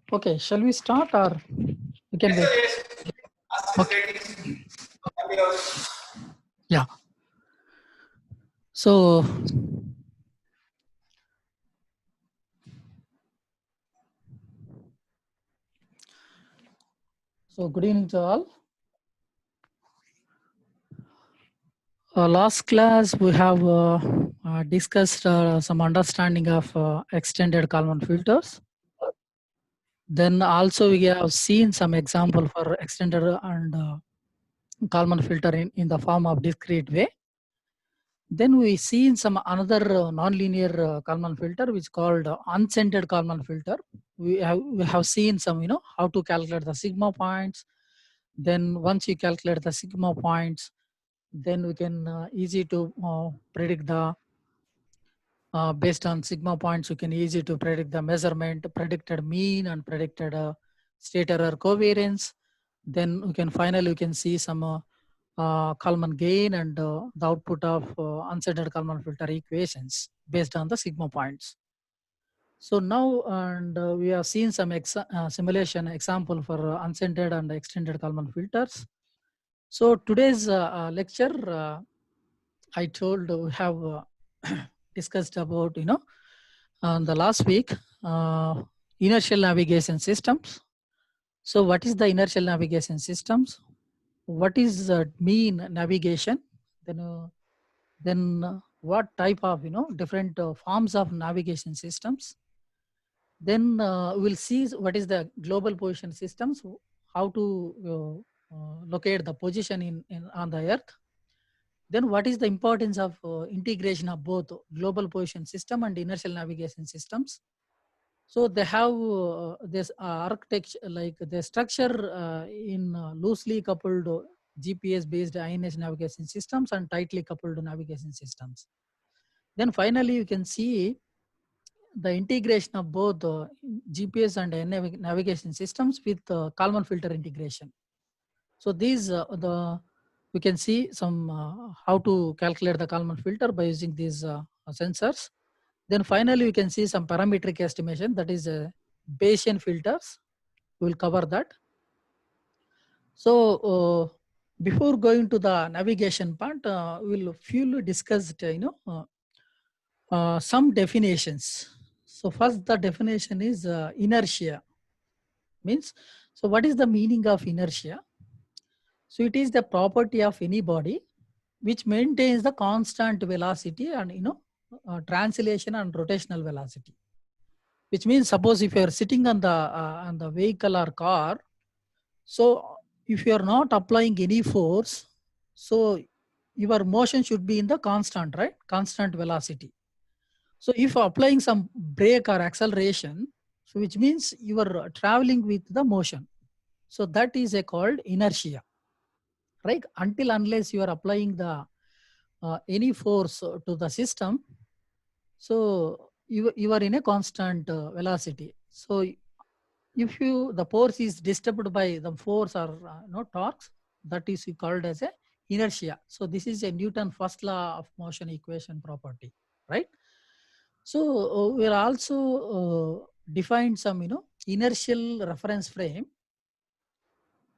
Okay, shall we start or we can Yes, wait? sir, yes. Ask Okay. ladies. I'm yours. Yeah. So, good evening to all. Last class we have discussed some understanding of extended Kalman filters. Then also we have seen some example for extended and Kalman filter in the form of discrete way. Then we see in some another nonlinear Kalman filter which called uncentered Kalman filter. We have seen some how to calculate the sigma points. Then once you calculate the sigma points, then we can easy to predict the based on sigma points. You can easy to predict the measurement, predicted mean, and predicted state error covariance. Then we can finally we can see some Kalman gain and the output of uncentered Kalman filter equations based on the sigma points. So now and we have seen some simulation example for uncentered and extended Kalman filters. So today's lecture, I told we have discussed about the last week inertial navigation systems. So what is the inertial navigation systems? What is mean navigation? Then what type of different forms of navigation systems? Then we'll see what is the global position systems, how to locate the position in on the earth. Then what is the importance of integration of both global position system and inertial navigation systems? So they have this architecture, like the structure in loosely coupled GPS based INS navigation systems and tightly coupled navigation systems. Then finally you can see the integration of both GPS and navigation systems with Kalman filter integration. So these we can see some how to calculate the Kalman filter by using these sensors. Then finally we can see some parametric estimation, that is Bayesian filters. We will cover that. So before going to the navigation part, we'll few discussed some definitions. So first the definition is inertia. Means, so what is the meaning of inertia? So it is the property of any body which maintains the constant velocity and translation and rotational velocity. Which means, suppose if you are sitting on the vehicle or car, so if you are not applying any force, so your motion should be in the constant, right? Constant velocity. So if applying some brake or acceleration, so which means you are traveling with the motion. So that is called inertia, right? Until unless you are applying the any force to the system, so you are in a constant velocity. So if the force is disturbed by the force or torques, that is called as a inertia. So this is a Newton first law of motion equation property, right? So we'll also define some inertial reference frame.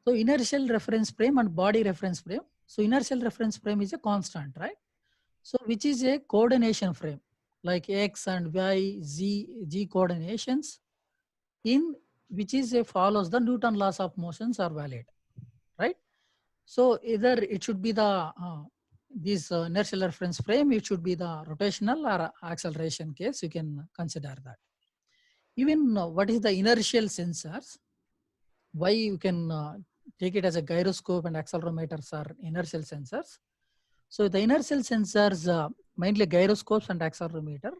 So inertial reference frame and body reference frame. So inertial reference frame is a constant, right? So which is a coordination frame, like X and Y, Z, G coordinations, in which is a follows the Newton laws of motions are valid, right? So either it should be the this inertial reference frame, it should be the rotational or acceleration case, you can consider that. Even what is the inertial sensors? Why you can take it as a gyroscope and accelerometers are inertial sensors. So the inertial sensors, mainly gyroscopes and accelerometer,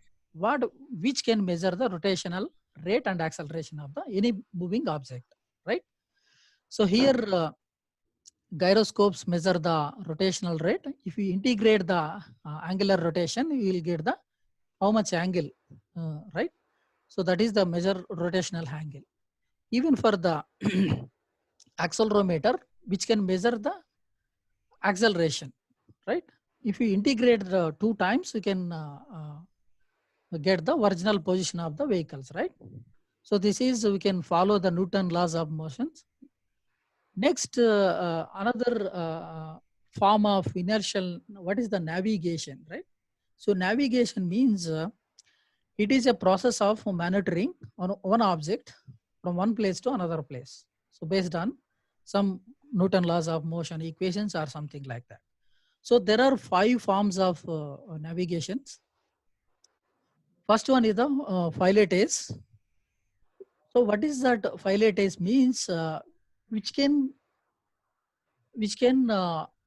which can measure the rotational rate and acceleration of the any moving object, right? So here gyroscopes measure the rotational rate. If you integrate the angular rotation, you will get the how much angle, right? So that is the measure rotational angle. Even for the accelerometer, which can measure the acceleration, right? If you integrate the 2 times, you can get the original position of the vehicles, right? So this is, we can follow the Newton laws of motions. Next, another form of inertial, what is the navigation, right? So navigation means it is a process of monitoring on one object from one place to another place. So based on some Newton laws of motion equations or something like that. So there are 5 forms of navigations. First one is the filetes. So what is that filetes means? Which can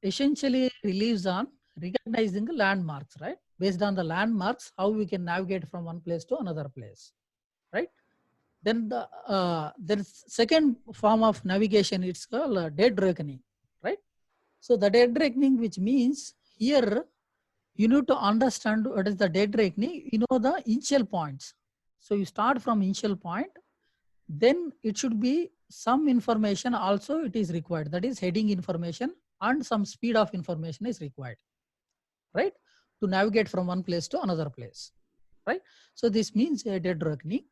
essentially relies on recognizing the landmarks, right? Based on the landmarks, how we can navigate from one place to another place, right? Then the second form of navigation, it's called dead reckoning, right? So the dead reckoning, which means here you need to understand what is the dead reckoning. You know the initial points. So you start from initial point, then it should be some information also it is required. That is heading information and some speed of information is required, right? To navigate from one place to another place, right? So this means a dead reckoning.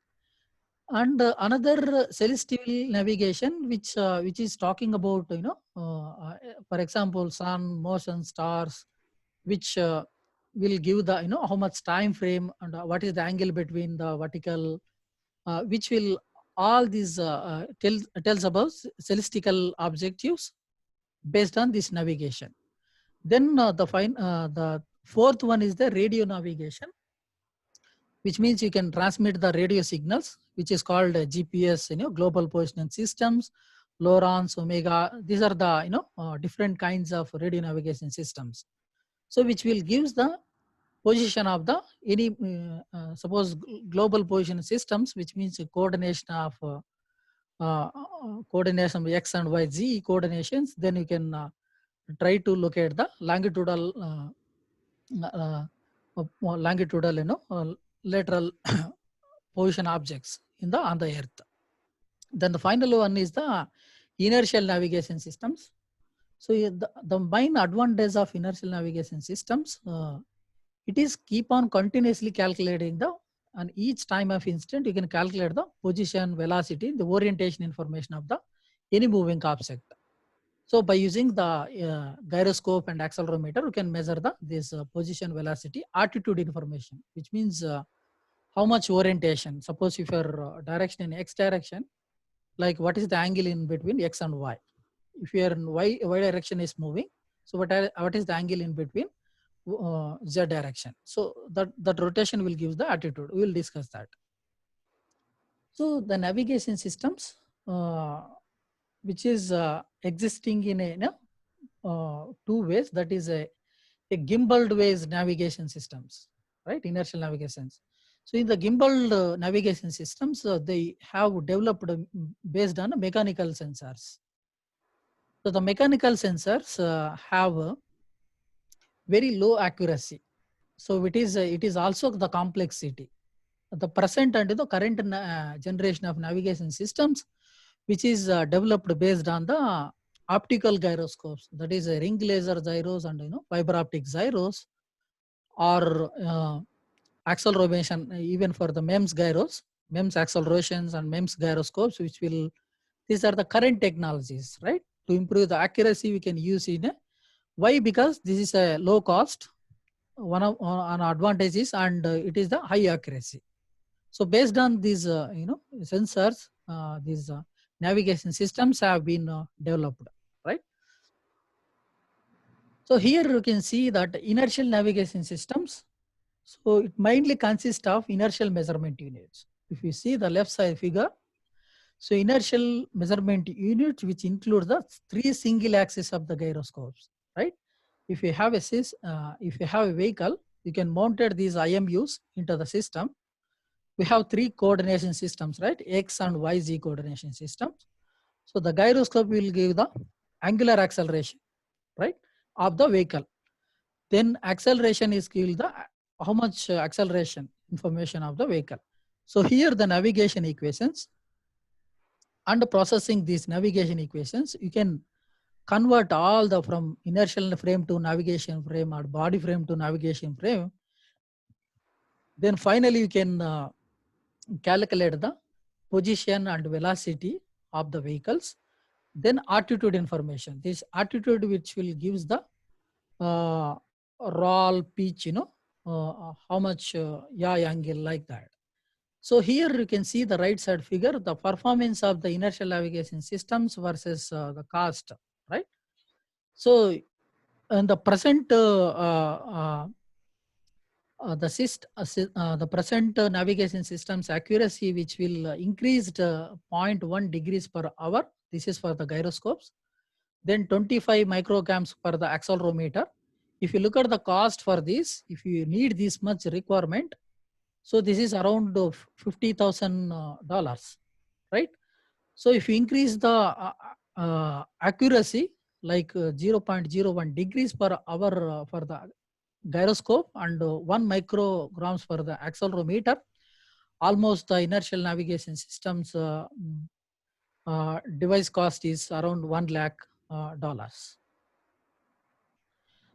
And another celestial navigation, which is talking about, for example, sun, motion, stars, which will give the, how much time frame and what is the angle between the vertical, which will all these tells about celestial objectives based on this navigation. Then the fourth one is the radio navigation, which means you can transmit the radio signals, which is called GPS, global positioning systems, LORANS, Omega. These are the different kinds of radio navigation systems. So which will gives the position of the any suppose global position systems, which means a coordination of coordination of X and Y, Z coordinations. Then you can try to locate the longitudinal lateral position objects on the earth. Then the final one is the inertial navigation systems. So the main advantage of inertial navigation systems, it is keep on continuously calculating the, on each time of instant you can calculate the position, velocity, the orientation information of the any moving object. So by using the gyroscope and accelerometer, you can measure this position, velocity, attitude information, which means how much orientation. Suppose if your direction in X direction, like what is the angle in between X and Y? If your Y direction is moving, so what is the angle in between Z direction? So that rotation will give the attitude. We will discuss that. So the navigation systems, which is existing in two ways, that is a gimbaled ways navigation systems, right? Inertial navigations. So in the gimbaled navigation systems, they have developed based on mechanical sensors. So the mechanical sensors have very low accuracy. So it is also the complexity. The present and the current generation of navigation systems, which is developed based on the optical gyroscopes, that is ring laser gyros and fiber optic gyros, or acceleration, even for the MEMS gyros, MEMS accelerations and MEMS gyroscopes, which will, these are the current technologies, right? To improve the accuracy, we can use in why? Because this is a low cost, one of an advantages, and it is the high accuracy. So based on these, sensors, these navigation systems have been developed, right? So here you can see that inertial navigation systems. So it mainly consists of inertial measurement units. If you see the left side figure, so inertial measurement units, which include the 3 single axis of the gyroscopes, right? If you have a vehicle, you can mount these IMUs into the system. We have 3 coordination systems, right? X and Y, Z coordination systems. So the gyroscope will give the angular acceleration, right, of the vehicle. Then acceleration is give the how much acceleration information of the vehicle. So here the navigation equations, and processing these navigation equations, you can convert all the from inertial frame to navigation frame or body frame to navigation frame. Then finally you can calculate the position and velocity of the vehicles. Then altitude information. This altitude which will gives the roll, pitch, how much yaw angle like that. So here you can see the right side figure, the performance of the inertial navigation systems versus the cost, right? So in the present the present navigation system's accuracy, which will increased 0.1 degrees per hour. This is for the gyroscopes. Then 25 micrograms for the accelerometer. If you look at the cost for this, if you need this much requirement, so this is around $50,000, right? So if you increase the accuracy like 0.01 degrees per hour for the gyroscope and 1 micrograms for the accelerometer, almost the inertial navigation systems device cost is around $1 lakh.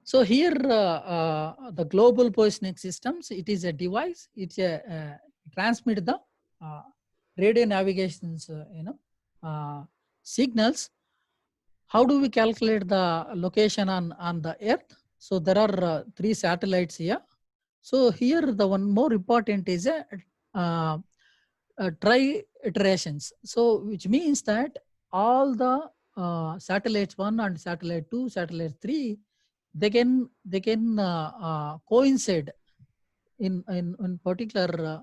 So here the global positioning systems, it is a device, it's a transmit the radio navigations signals. How do we calculate the location on the earth? So there are 3 satellites here. So here the one more important is a tri-iterations. So which means that all the satellites 1 and satellite 2, satellite 3, they can coincide in particular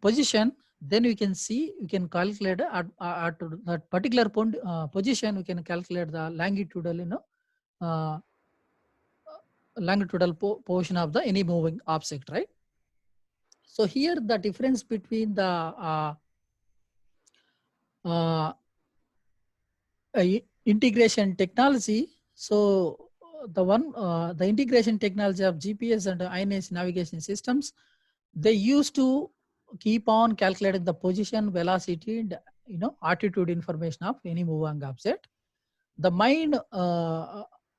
position. Then we can see, we can calculate at that particular position, we can calculate the longitudinal, longitudinal portion of the any moving object, right? So here the difference between the integration technology. So the integration technology of GPS and INS navigation systems, they used to keep on calculating the position, velocity, and altitude information of any moving object. The main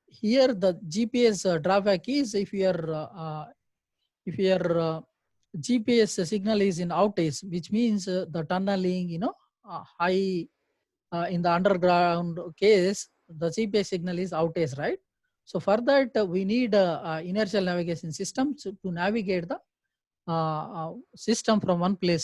here the GPS drawback is if your GPS signal is in outage, which means the tunneling, high in the underground case, the GPS signal is outage, right? So for that, we need inertial navigation systems to navigate the system from one place